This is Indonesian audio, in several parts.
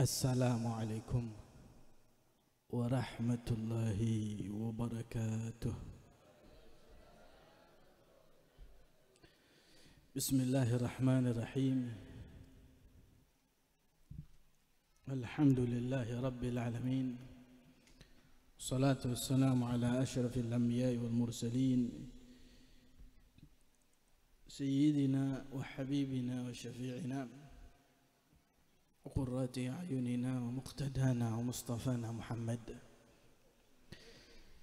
Assalamualaikum warahmatullahi wabarakatuh. Bismillahirrahmanirrahim. Alhamdulillahi rabbil alamin. Salatu wassalamu ala ashrafil anbiya'i wal mursalin, sayyidina wa habibina wa syafi'ina وقرة أعيننا ومقتدانا ومصطفانا محمد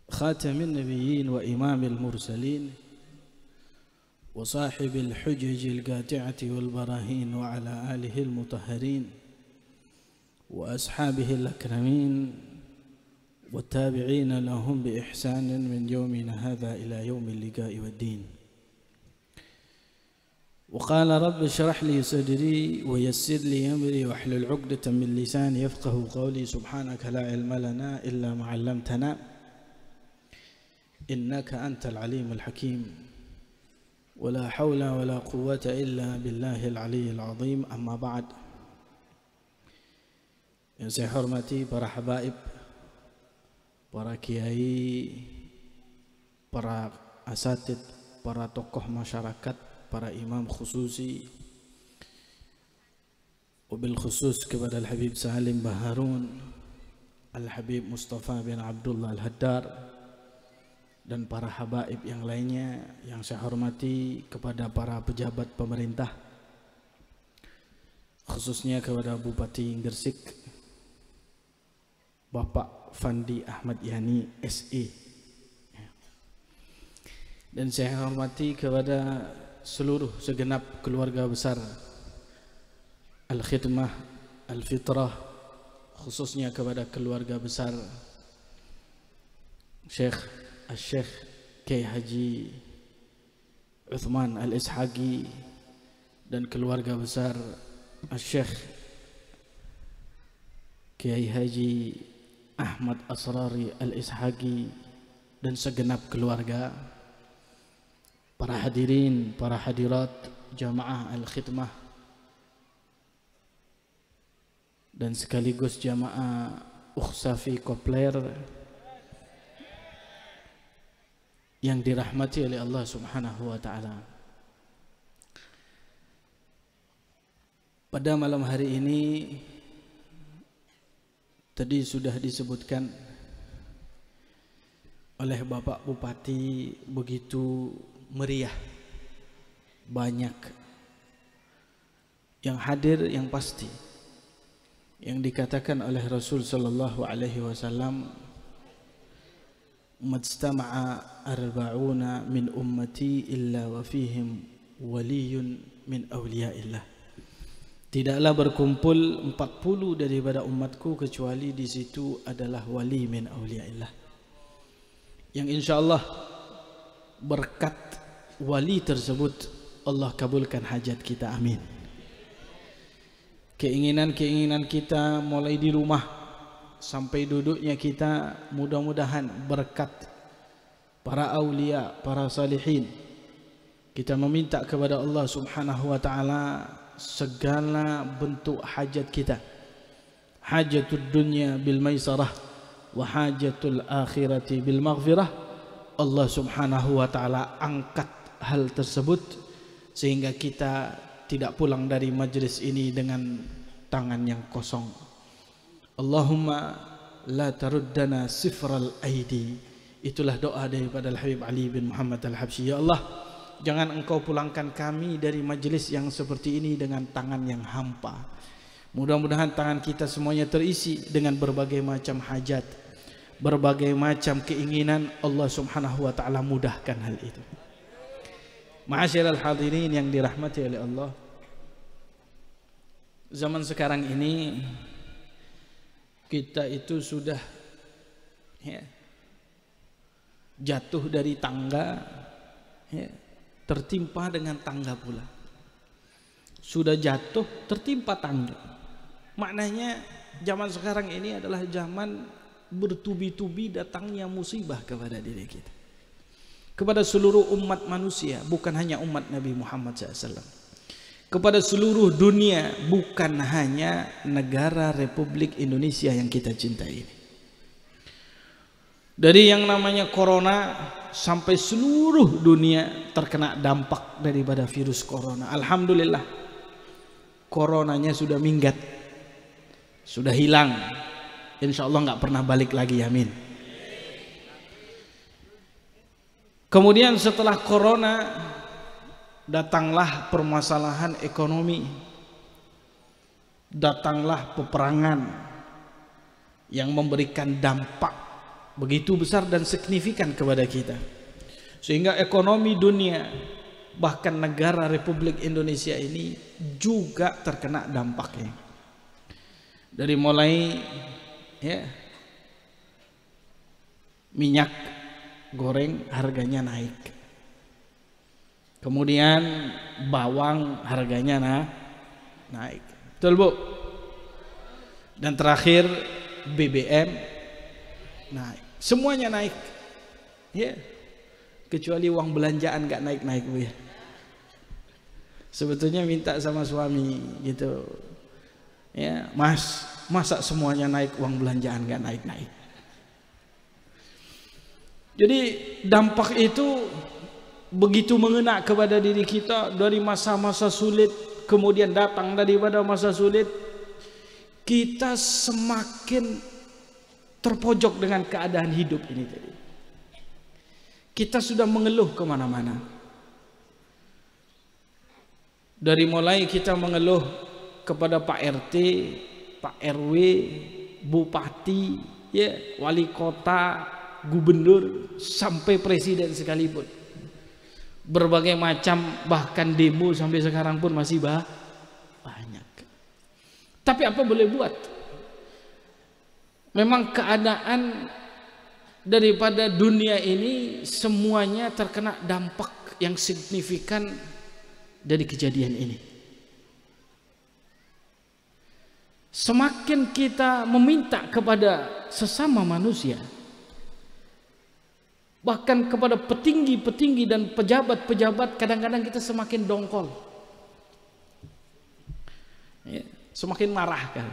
خاتم النبيين وإمام المرسلين وصاحب الحجج القاطعة والبراهين وعلى آله المطهرين وأصحابه الأكرمين والتابعين لهم بإحسان من يومنا هذا إلى يوم اللقاء والدين. وقال رب اشرح لي صدري ويسر لي أمري واحلل عقدة من لساني يفقه قولي. سبحانك لا علم لنا إلا ما علمتنا إنك أنت العليم الحكيم. ولا حول ولا قوة إلا بالله العلي العظيم. أما بعد, yang saya hormati para habaib, para kiai, para asatid, para tokoh masyarakat, para imam khususi, wabil khusus kepada Al-Habib Salim Baharun, Al-Habib Mustafa bin Abdullah Al-Haddar, dan para habaib yang lainnya yang saya hormati, kepada para pejabat pemerintah, khususnya kepada Bupati Gresik Bapak Fandi Ahmad Yani SE, dan saya hormati kepada seluruh segenap keluarga besar Al-Khidmah Al-Fitrah, khususnya kepada keluarga besar Syekh Kiai Haji Uthman Al-Ishaqi dan keluarga besar Syekh Kiai Haji Ahmad Asrari Al-Ishaqi dan segenap keluarga, para hadirin, para hadirat jamaah Al-Khidmah, dan sekaligus jamaah Ukhsafi Kopler yang dirahmati oleh Allah Subhanahu wa ta'ala. Pada malam hari ini tadi sudah disebutkan oleh Bapak Bupati begitu meriah, banyak yang hadir, yang pasti yang dikatakan oleh Rasul sallallahu alaihi wasallam, majtama'a arba'una min ummati illa wa fihim waliyun min awliyaillah. Tidaklah berkumpul 40 daripada umatku kecuali di situ adalah wali min awliyaillah, yang insyaallah berkat wali tersebut Allah kabulkan hajat kita, amin. Keinginan-keinginan kita mulai di rumah sampai duduknya kita, mudah-mudahan berkat para aulia, para salihin, kita meminta kepada Allah Subhanahu wa ta'ala segala bentuk hajat kita, hajatul dunya bil maisarah wa hajatul akhirati bil maghfirah. Allah Subhanahu wa ta'ala angkat hal tersebut sehingga kita tidak pulang dari majlis ini dengan tangan yang kosong. Allahumma la taruddana sifral aidi. Itulah doa daripada Al-Habib Ali bin Muhammad Al-Habsyi. Ya Allah, jangan engkau pulangkan kami dari majlis yang seperti ini dengan tangan yang hampa. Mudah-mudahan tangan kita semuanya terisi dengan berbagai macam hajat, berbagai macam keinginan. Allah Subhanahu wa ta'ala mudahkan hal itu. Ma'asyiral hadirin yang dirahmati oleh Allah, zaman sekarang ini kita itu sudah jatuh dari tangga, tertimpa dengan tangga pula. Sudah jatuh tertimpa tangga. Maknanya zaman sekarang ini adalah zaman bertubi-tubi datangnya musibah kepada diri kita, kepada seluruh umat manusia, bukan hanya umat Nabi Muhammad SAW. kepada seluruh dunia, bukan hanya negara Republik Indonesia yang kita cintai ini. Dari yang namanya corona sampai seluruh dunia terkena dampak daripada virus corona. Alhamdulillah, coronanya sudah minggat, sudah hilang. Insya Allah nggak pernah balik lagi, amin. Kemudian setelah corona datanglah permasalahan ekonomi, datanglah peperangan yang memberikan dampak begitu besar dan signifikan kepada kita, sehingga ekonomi dunia bahkan negara Republik Indonesia ini juga terkena dampaknya. Dari mulai ya, minyak goreng harganya naik, kemudian bawang harganya naik, betul Bu? Dan terakhir BBM naik, semuanya naik, ya, kecuali uang belanjaan nggak naik-naik Bu ya. Sebetulnya minta sama suami gitu, ya Mas, masa semuanya naik, uang belanjaan nggak naik-naik. Jadi dampak itu begitu mengena kepada diri kita dari masa-masa sulit, kemudian datang daripada masa sulit, kita semakin terpojok dengan keadaan hidup ini tadi. Kita sudah mengeluh kemana-mana. Dari mulai kita mengeluh kepada Pak RT, Pak RW, Bupati, ya, Wali Kota, Gubernur, sampai Presiden sekalipun. Berbagai macam, bahkan demo sampai sekarang pun masih banyak. Tapi apa boleh buat? Memang keadaan daripada dunia ini semuanya terkena dampak yang signifikan dari kejadian ini. Semakin kita meminta kepada sesama manusia, bahkan kepada petinggi-petinggi dan pejabat-pejabat, kadang-kadang kita semakin dongkol, ya, semakin marah kan.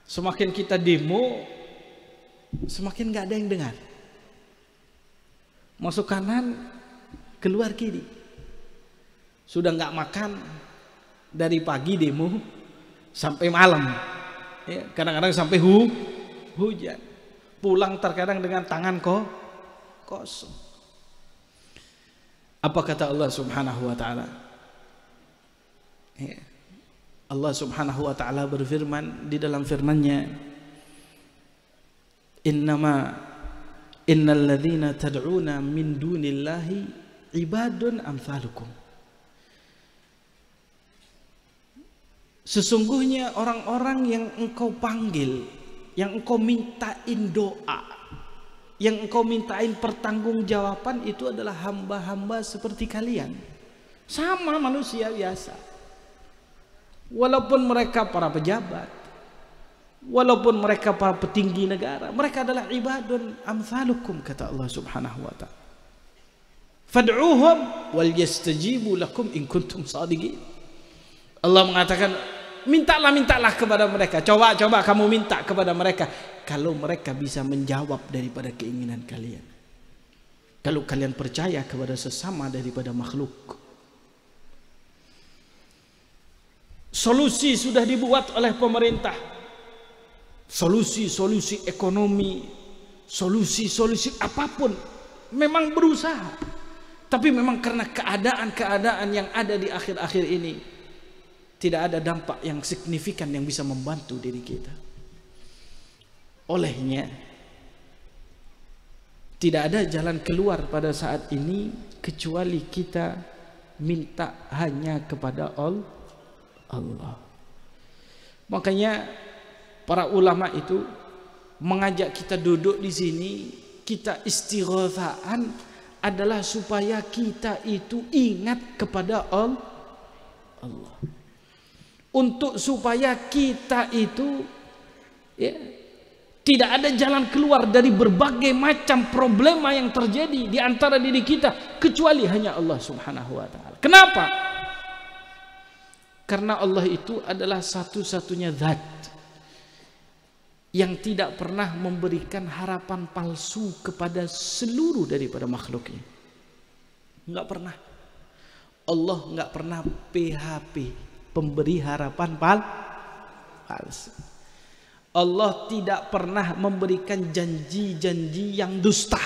Semakin kita demo, semakin gak ada yang dengar. Masuk kanan, keluar kiri. Sudah gak makan dari pagi demo sampai malam, ya, kadang-kadang sampai hujan. Pulang terkadang dengan tangan kosong. Apa kata Allah Subhanahu wa taala? Ya. Allah Subhanahu wa taala berfirman di dalam firman-Nya, innal ladzina tad'una min dunillahi ibadun amsalukum. Sesungguhnya orang-orang yang engkau panggil, yang engkau mintain doa, yang engkau mintain pertanggungjawaban, itu adalah hamba-hamba seperti kalian, sama manusia biasa. Walaupun mereka para pejabat, walaupun mereka para petinggi negara, mereka adalah ibadun amsalukum, kata Allah Subhanahu wa taala. Fad'uhum wal yastajibu lakum in kuntum shadiqin. Allah mengatakan, mintalah kepada mereka. Coba kamu minta kepada mereka kalau mereka bisa menjawab daripada keinginan kalian. Kalau kalian percaya kepada sesama daripada makhluk. Solusi sudah dibuat oleh pemerintah. Solusi ekonomi, solusi apapun memang berusaha. Tapi memang karena keadaan yang ada di akhir-akhir ini, tidak ada dampak yang signifikan yang bisa membantu diri kita. Olehnya, tidak ada jalan keluar pada saat ini kecuali kita minta hanya kepada Allah. Makanya para ulama itu mengajak kita duduk di sini, kita istighatsaan adalah supaya kita itu ingat kepada Allah. Untuk supaya kita itu, ya, tidak ada jalan keluar dari berbagai macam problema yang terjadi di antara diri kita kecuali hanya Allah Subhanahu wa taala. Kenapa? Karena Allah itu adalah satu-satunya zat yang tidak pernah memberikan harapan palsu kepada seluruh daripada makhluknya. Enggak pernah. Allah enggak pernah PHP, pemberi harapan palsu. Allah tidak pernah memberikan janji-janji yang dusta.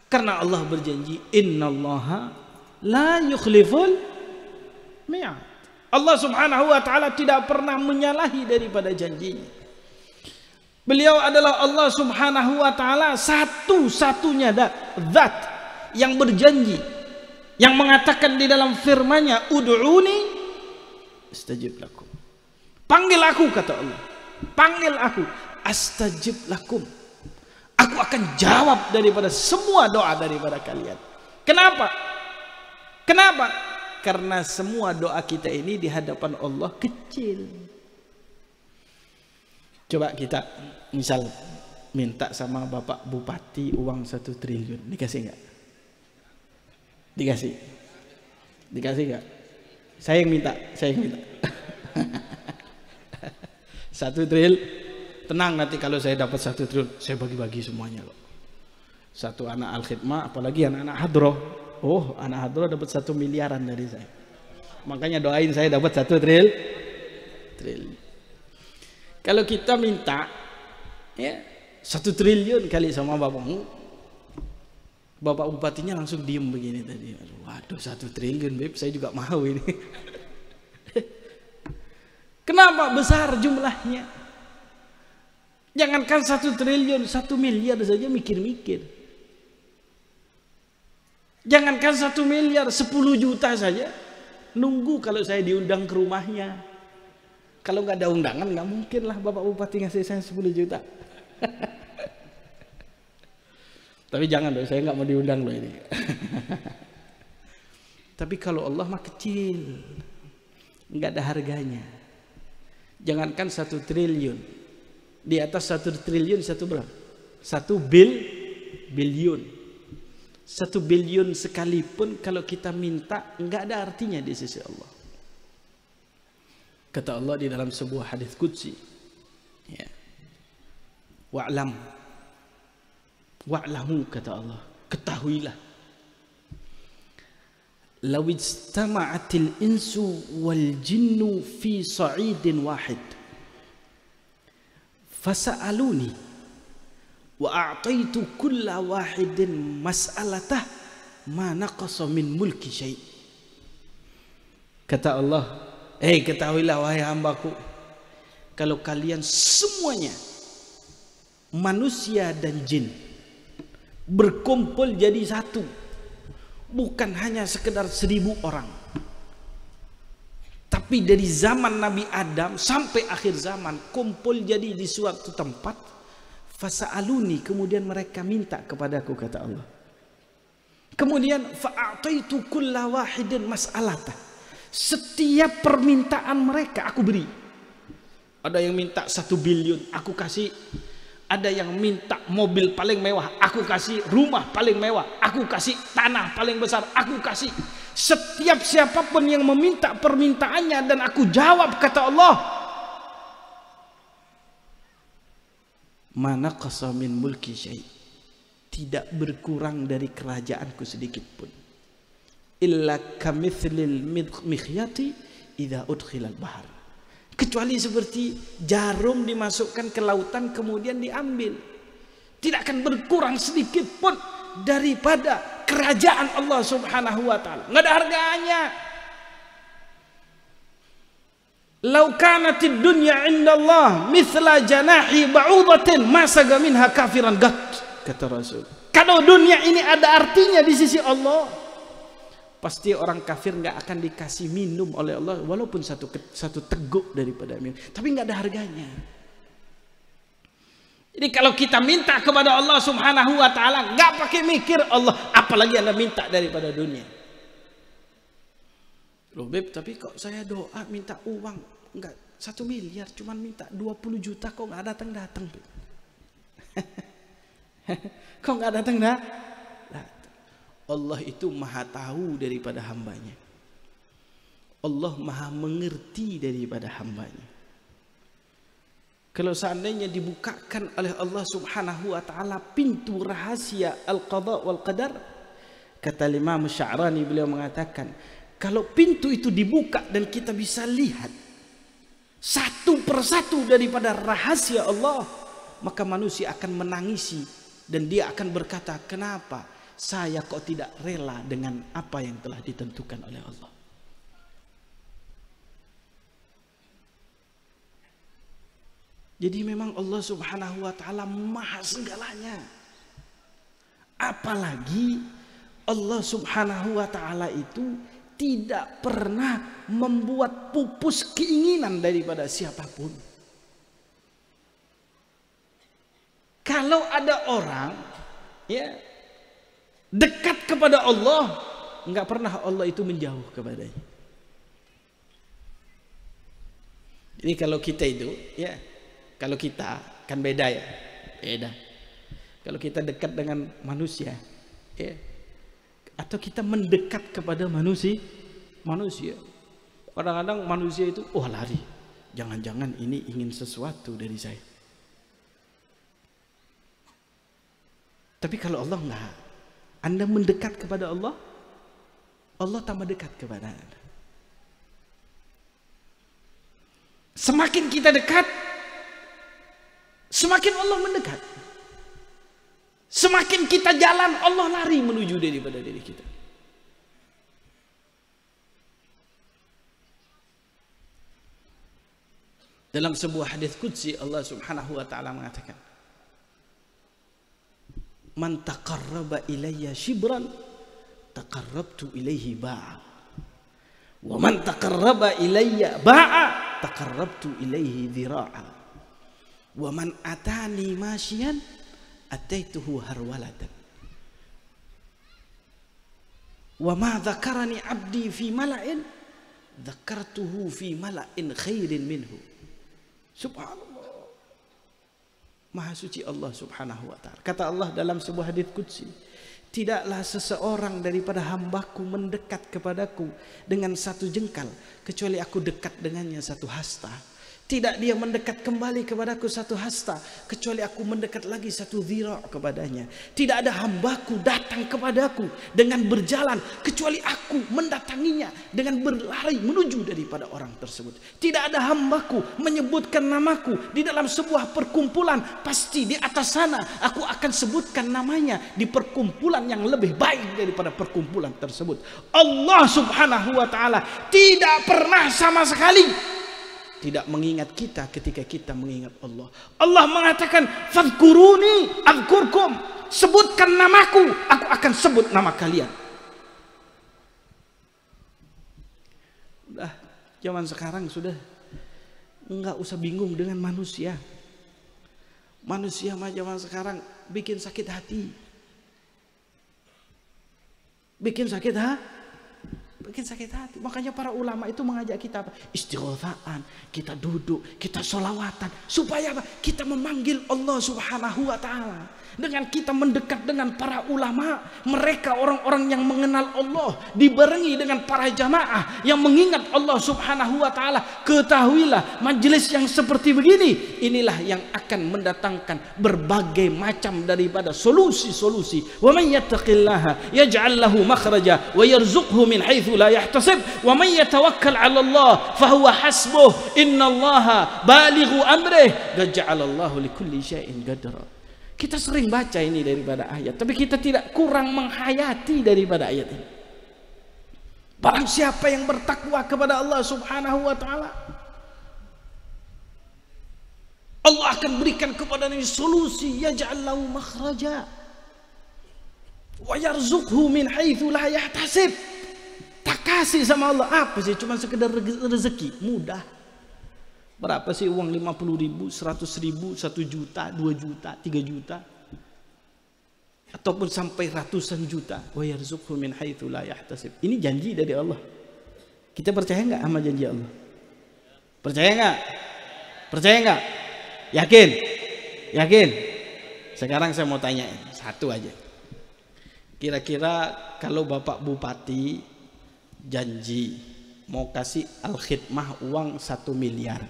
Karena Allah berjanji, innallaha la yukhliful mi'ad. Allah Subhanahu wa taala tidak pernah menyalahi daripada janjinya. Beliau adalah Allah Subhanahu wa taala satu-satunya zat yang berjanji, yang mengatakan di dalam firman-Nya, ud'uni astajib lakum. Panggil aku, kata Allah. Panggil aku, astajib lakum. Aku akan jawab daripada semua doa daripada kalian. Kenapa? Kenapa? Karena semua doa kita ini di hadapan Allah kecil. Coba kita misal minta sama Bapak Bupati uang 1 triliun, dikasih nggak? Dikasih? Dikasih nggak? Saya yang minta, saya yang minta. 1 triliun, tenang, nanti kalau saya dapat 1 triliun, saya bagi-bagi semuanya kok. Satu anak al-khidmah, apalagi anak-anak hadroh. Oh, anak hadroh dapat 1 miliaran dari saya. Makanya doain saya dapat 1 triliun. Kalau kita minta ya 1 triliun kali sama bapakmu, Bapak Bupatinya langsung diem begini tadi. Waduh, 1 triliun, Beb, saya juga mau ini. Kenapa besar jumlahnya? Jangankan 1 triliun, 1 miliar saja mikir-mikir. Jangankan 1 miliar, 10 juta saja nunggu kalau saya diundang ke rumahnya. Kalau nggak ada undangan, nggak mungkin lah Bapak Bupati ngasih saya 10 juta. Tapi jangan dong, saya nggak mau diundang loh ini. Tapi kalau Allah mah kecil, nggak ada harganya. Jangankan 1 triliun, di atas 1 triliun 1 berapa? 1 bilion. 1 bilion sekalipun kalau kita minta nggak ada artinya di sisi Allah. Kata Allah di dalam sebuah hadis qudsi, ya, wa'lamu, kata Allah, ketahuilah, law ijtama'atil insu wal jinnu fi sa'idin wahid fasa'aluni wa a'taitu kulla wahidin mas'alatah ma naqasa min mulki syai'. Kata Allah, ketahuilah wahai hambaku, kalau kalian semuanya, manusia dan jin, berkumpul jadi satu, bukan hanya sekedar 1000 orang, tapi dari zaman Nabi Adam sampai akhir zaman, kumpul jadi di suatu tempat, fasa'aluni, kemudian mereka minta kepadaku, kata Allah. Kemudian fa'ataitu kulla wahidin mas'alatah, setiap permintaan mereka aku beri. Ada yang minta 1 bilion, aku kasih. Ada yang minta mobil paling mewah, aku kasih. Rumah paling mewah, aku kasih. Tanah paling besar, aku kasih. Setiap siapapun yang meminta permintaannya dan aku jawab, kata Allah, mana qasamin mulki syai', tidak berkurang dari kerajaanku sedikit pun. Illa kamithlil mikhyati idza udkhilal bahar, kecuali seperti jarum dimasukkan ke lautan kemudian diambil, tidak akan berkurang sedikit pun daripada kerajaan Allah Subhanahu wa taala. Enggak ada harganya. Lau kanatid dunya indallah mithla janahi ba'udatin ma saga minha kafiran gat, kata Rasul. Kalau dunia ini ada artinya di sisi Allah, pasti orang kafir nggak akan dikasih minum oleh Allah walaupun satu teguk daripada minum, tapi nggak ada harganya. Jadi kalau kita minta kepada Allah Subhanahu wa taala nggak pakai mikir Allah, apalagi Anda minta daripada dunia. Loh Beb, tapi kok saya doa minta uang enggak 1 miliar, cuman minta 20 juta kok nggak datang Beb. Kok nggak datang dah? Allah itu maha tahu daripada hambanya. Allah maha mengerti daripada hambanya. Kalau seandainya dibukakan oleh Allah subhanahu wa ta'ala pintu rahasia al-qadha wal qadar, kata Imam Sya'rani, beliau mengatakan, kalau pintu itu dibuka dan kita bisa lihat satu persatu daripada rahasia Allah, maka manusia akan menangisi dan dia akan berkata, kenapa saya kok tidak rela dengan apa yang telah ditentukan oleh Allah. Jadi memang Allah subhanahu wa ta'ala maha segalanya. Apalagi Allah subhanahu wa ta'ala itu tidak pernah membuat pupus keinginan daripada siapapun. Kalau ada orang ya dekat kepada Allah, enggak pernah Allah itu menjauh kepadanya. Jadi kalau kita itu ya, kalau kita kan beda ya, beda. Kalau kita dekat dengan manusia ya, atau kita mendekat kepada manusia, kadang-kadang manusia itu lari, jangan-jangan ini ingin sesuatu dari saya. Tapi kalau Allah enggak, Anda mendekat kepada Allah, Allah tambah dekat kepada Anda. Semakin kita dekat, semakin Allah mendekat. Semakin kita jalan, Allah lari menuju daripada diri kita. Dalam sebuah hadis qudsi Allah subhanahu wa ta'ala mengatakan, man taqarraba ilayya shibran taqarrabtu ilaihi ba'a, wa man taqarraba ilayya ba'a taqarrabtu ilaihi dhira'a, wa man atani masyian ataituhu harwalatan, wa ma dzakarani abdi fi mala'in dzakartuhu fi mala'in khairin minhu. Subhanallah, maha suci Allah subhanahu wa ta'ala. Kata Allah dalam sebuah hadits qudsi, tidaklah seseorang daripada hambaku mendekat kepadaku dengan satu jengkal kecuali aku dekat dengannya satu hasta. Tidak dia mendekat kembali kepadaku satu hasta kecuali aku mendekat lagi satu dhira' kepadanya. Tidak ada hambaku datang kepadaku dengan berjalan kecuali aku mendatanginya dengan berlari menuju daripada orang tersebut. Tidak ada hambaku menyebutkan namaku di dalam sebuah perkumpulan, pasti di atas sana aku akan sebutkan namanya di perkumpulan yang lebih baik daripada perkumpulan tersebut. Allah subhanahu wa ta'ala tidak pernah sama sekali tidak mengingat kita ketika kita mengingat Allah. Allah mengatakan, fadhkuruni adzkurkum, sebutkan namaku, aku akan sebut nama kalian. Udah, zaman sekarang sudah enggak usah bingung dengan manusia. Manusia mah zaman sekarang bikin sakit hati. Bikin sakit hati. Makanya para ulama itu mengajak kita apa? Istighotsaan, kita duduk, kita sholawatan, supaya apa? Kita memanggil Allah subhanahu wa ta'ala. Dengan kita mendekat dengan para ulama, mereka orang-orang yang mengenal Allah, dibarengi dengan para jamaah yang mengingat Allah subhanahu wa ta'ala. Ketahuilah, majelis yang seperti begini, inilah yang akan mendatangkan berbagai macam daripada solusi-solusi. Wa man yattaqillaha yaj'al lahu makhraja wa yarzuqhu min haitsu la yahtasib wa man yatawakkal 'ala Allah fa huwa hasbuh innallaha balighu amrih qad ja'ala Allahu likulli syai'in qadra. Kita sering baca ini daripada ayat, tapi kita tidak kurang menghayati daripada ayat ini. Barang siapa yang bertakwa kepada Allah subhanahu wa ta'ala, Allah akan berikan kepadanya solusi, yaj'al lahu makhraja wa yarzuqhu min haitsu la yahtasib. Tak kasih sama Allah apa sih? Cuma sekedar rezeki, mudah. Berapa sih uang 50.000, 100.000, 1 juta, 2 juta, 3 juta, ataupun sampai ratusan juta. Wa yarzuqhu min haitsu la yahtasib. Ini janji dari Allah. Kita percaya enggak sama janji Allah? Percaya enggak? Percaya enggak? Yakin? Yakin? Sekarang saya mau tanya satu aja. Kira-kira kalau Bapak Bupati janji mau kasih Al-Khidmah uang 1 miliar.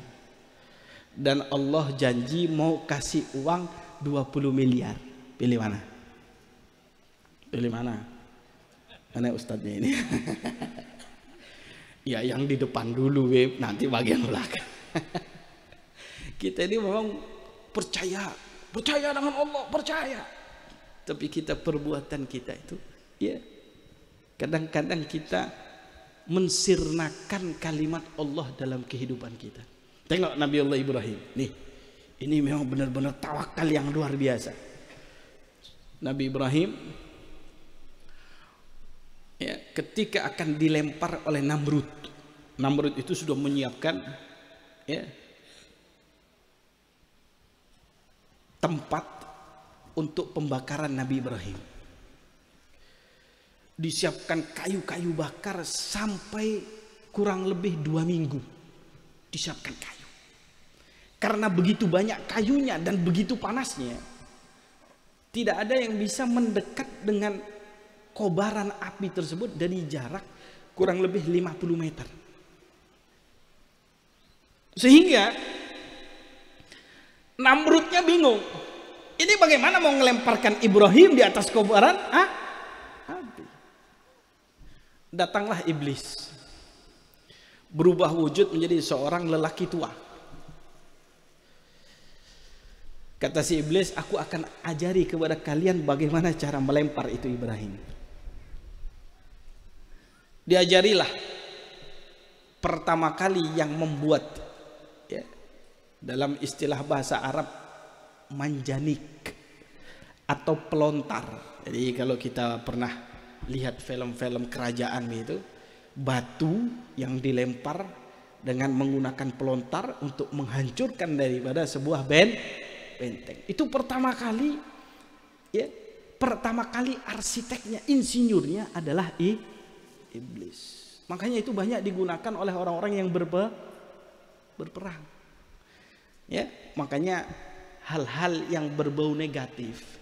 Dan Allah janji mau kasih uang 20 miliar. Pilih mana? Pilih mana? Mana ustadznya ini? Ya yang di depan dulu, nanti bagian belakang. Kita ini memang percaya dengan Allah, percaya. Tapi kita perbuatan kita itu, ya kadang-kadang kita mensirnakan kalimat Allah dalam kehidupan kita. Tengok Nabi Allah Ibrahim. Nih, ini memang benar-benar tawakal yang luar biasa. Nabi Ibrahim, ya, ketika akan dilempar oleh Namrud. Namrud itu sudah menyiapkan, ya, tempat untuk pembakaran Nabi Ibrahim. Disiapkan kayu-kayu bakar sampai kurang lebih 2 minggu. Disiapkan kayu. Karena begitu banyak kayunya dan begitu panasnya, tidak ada yang bisa mendekat dengan kobaran api tersebut dari jarak kurang lebih 50 meter. Sehingga Namrudnya bingung. Ini bagaimana mau melemparkan Ibrahim di atas kobaran api? Datanglah iblis. Berubah wujud menjadi seorang lelaki tua. Kata si iblis, aku akan ajari kepada kalian bagaimana cara melempar itu Ibrahim. Diajarilah pertama kali yang membuat, ya, dalam istilah bahasa Arab, manjanik atau pelontar. Jadi kalau kita pernah lihat film-film kerajaan itu, batu yang dilempar dengan menggunakan pelontar untuk menghancurkan daripada sebuah benteng. Itu pertama kali, ya, pertama kali arsiteknya, insinyurnya adalah iblis. Makanya itu banyak digunakan oleh orang-orang yang berperang. Ya, makanya hal-hal yang berbau negatif.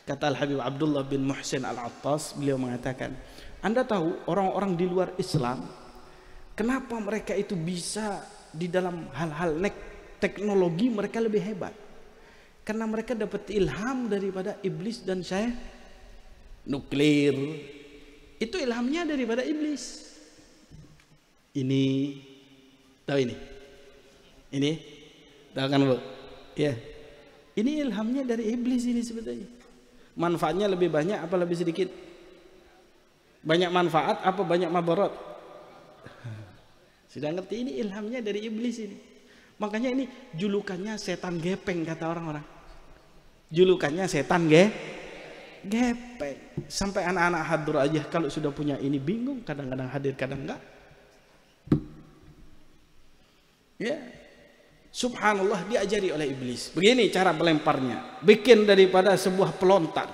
Kata Al-Habib Abdullah bin Muhsin Al-Attas, beliau mengatakan, Anda tahu orang-orang di luar Islam, kenapa mereka itu bisa di dalam hal-hal teknologi mereka lebih hebat? Karena mereka dapat ilham daripada iblis dan syaitan. Nuklir itu ilhamnya daripada iblis. Ini tahu ini tahu kan Bu? Ya, ini ilhamnya dari iblis ini sebetulnya. Manfaatnya lebih banyak apa lebih sedikit? Banyak manfaat apa banyak mabarat? Sudah ngerti, ini ilhamnya dari iblis ini. Makanya ini julukannya setan gepeng kata orang-orang. Julukannya setan gepeng. Sampai anak-anak hadir aja kalau sudah punya ini bingung, kadang-kadang hadir kadang enggak. Ya. Subhanallah, diajari oleh iblis. Begini cara melemparnya. Bikin daripada sebuah pelontar.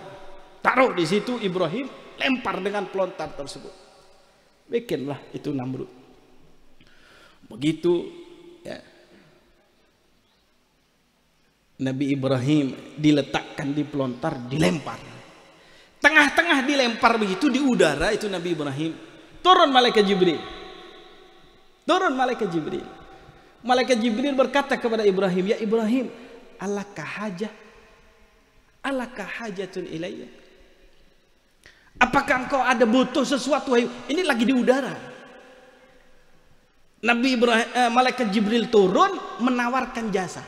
Taruh di situ Ibrahim, lempar dengan pelontar tersebut. Bikinlah itu Namrud. Begitu, ya, Nabi Ibrahim diletakkan di pelontar, dilempar. Tengah-tengah dilempar begitu di udara itu Nabi Ibrahim. Turun malaikat Jibril. Turun malaikat Jibril. Malaikat Jibril berkata kepada Ibrahim, ya Ibrahim, alaka hajatun ilayya? Apakah engkau ada butuh sesuatu? Ini lagi di udara. Nabi Ibrahim, malaikat Jibril turun menawarkan jasa.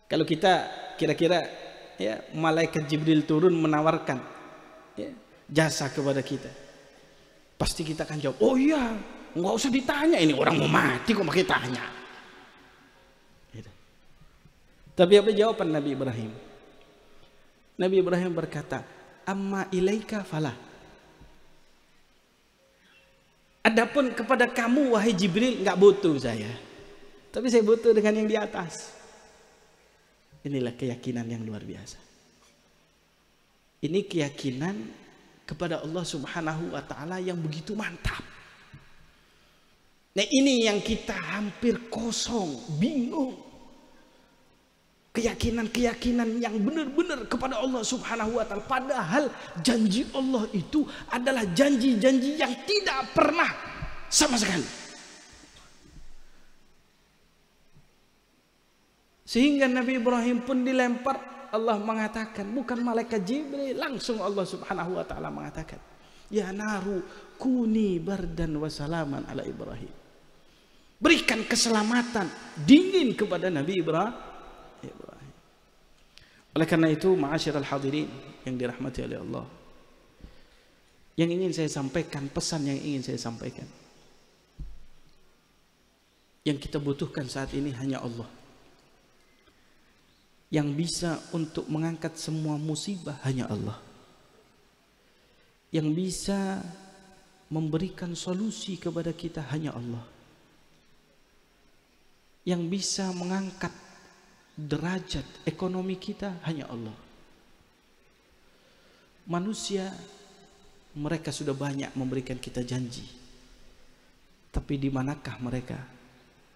Kalau kita kira-kira, ya, malaikat Jibril turun menawarkan, ya, jasa kepada kita, pasti kita akan jawab, oh iya, nggak usah ditanya, ini orang mau mati kok pakai tanya. Gitu. Tapi apa jawaban Nabi Ibrahim? Nabi Ibrahim berkata, amma ilaika falah. Adapun kepada kamu wahai Jibril, nggak butuh saya, tapi saya butuh dengan yang di atas. Inilah keyakinan yang luar biasa. Ini keyakinan kepada Allah Subhanahu wa ta'ala yang begitu mantap. Nah, ini yang kita hampir kosong, bingung. keyakinan-keyakinan yang benar-benar kepada Allah Subhanahu wa taala, padahal janji Allah itu adalah janji-janji yang tidak pernah sama sekali. Sehingga Nabi Ibrahim pun dilempar, Allah mengatakan, bukan malaikat Jibril, langsung Allah Subhanahu wa taala mengatakan, ya naru kuni bardan wa salaman ala Ibrahim. Berikan keselamatan, dingin kepada Nabi Ibrahim. Oleh karena itu, ma'asyiral hadirin yang dirahmati oleh Allah, yang ingin saya sampaikan, pesan yang ingin saya sampaikan, yang kita butuhkan saat ini hanya Allah. Yang bisa untuk mengangkat semua musibah hanya Allah. Yang bisa memberikan solusi kepada kita hanya Allah. Yang bisa mengangkat derajat ekonomi kita hanya Allah. Manusia, mereka sudah banyak memberikan kita janji, tapi di manakah mereka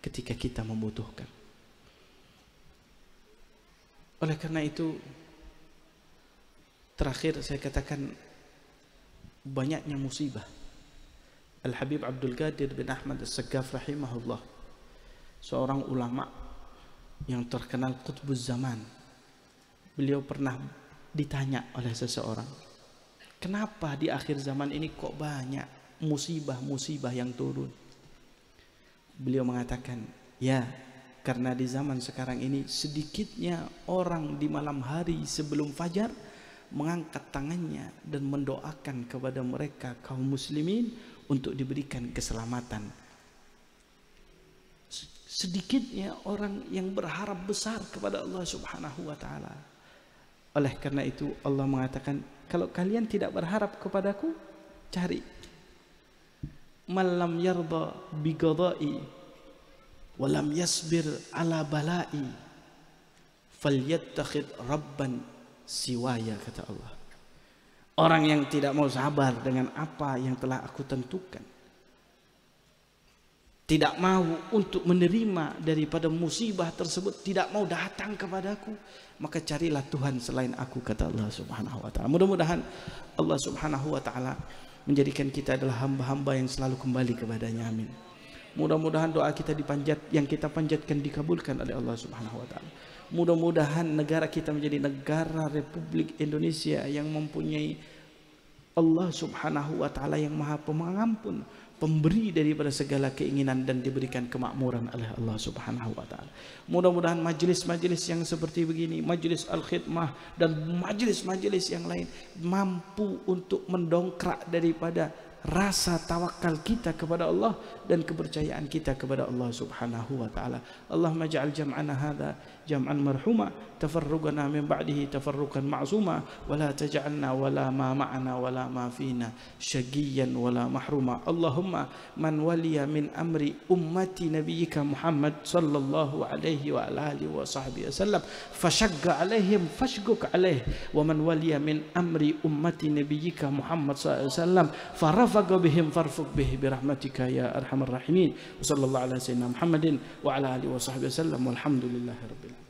ketika kita membutuhkan? Oleh karena itu, terakhir saya katakan, banyaknya musibah. Al-Habib Abdul Qadir bin Ahmad As-Saqqaf rahimahullah, seorang ulama yang terkenal qutbuz zaman, beliau pernah ditanya oleh seseorang, kenapa di akhir zaman ini kok banyak musibah-musibah yang turun? Beliau mengatakan, ya, karena di zaman sekarang ini sedikitnya orang di malam hari sebelum fajar mengangkat tangannya dan mendoakan kepada mereka kaum muslimin untuk diberikan keselamatan. Sedikitnya orang yang berharap besar kepada Allah Subhanahu wa taala. Oleh karena itu Allah mengatakan, kalau kalian tidak berharap kepadaku, cari malam yarda bi qada'i walam yasbir ala bala'i falyattakhid rabban siwaya, kata Allah. Orang yang tidak mau sabar dengan apa yang telah aku tentukan, tidak mau untuk menerima daripada musibah tersebut, tidak mau datang kepadaku, maka carilah Tuhan selain aku, kata Allah Subhanahu wa taala. Mudah-mudahan Allah Subhanahu wa taala menjadikan kita adalah hamba-hamba yang selalu kembali kepadanya. Amin. Mudah-mudahan doa kita yang kita panjatkan dikabulkan oleh Allah Subhanahu wa taala. Mudah-mudahan negara kita menjadi negara Republik Indonesia yang mempunyai Allah Subhanahu wa taala yang Maha Pengampun, pemberi daripada segala keinginan, dan diberikan kemakmuran oleh Allah Subhanahu wa taala. Mudah-mudahan majelis-majelis yang seperti begini, majelis al-khidmah dan majelis-majelis yang lain, mampu untuk mendongkrak daripada rasa tawakal kita kepada Allah dan kepercayaan kita kepada Allah Subhanahu wa taala. Allahumma ja'al jam'ana hadza jam'an marhuma, tafarruqana min ba'dihi tafarruqan ma'suma, wa la taj'alna wala ma ma'ana wala ma fina syaqiyyan wala mahruma. Allahumma man waliya min amri ummati nabiyyika Muhammad sallallahu alaihi wa alihi wa sahbihi wasallam fashaqqa alaihim fashquq alaihi, wa man waliya min amri ummati nabiyyika Muhammad sallallahu alaihi wasallam farafaqa bihim farfuq bihi birahmatika ya arhamar rahimin. Wa sallallahu ala sayyidina Muhammadin wa ala alihi wa sahbihi wasallam walhamdulillahi rabbil alamin.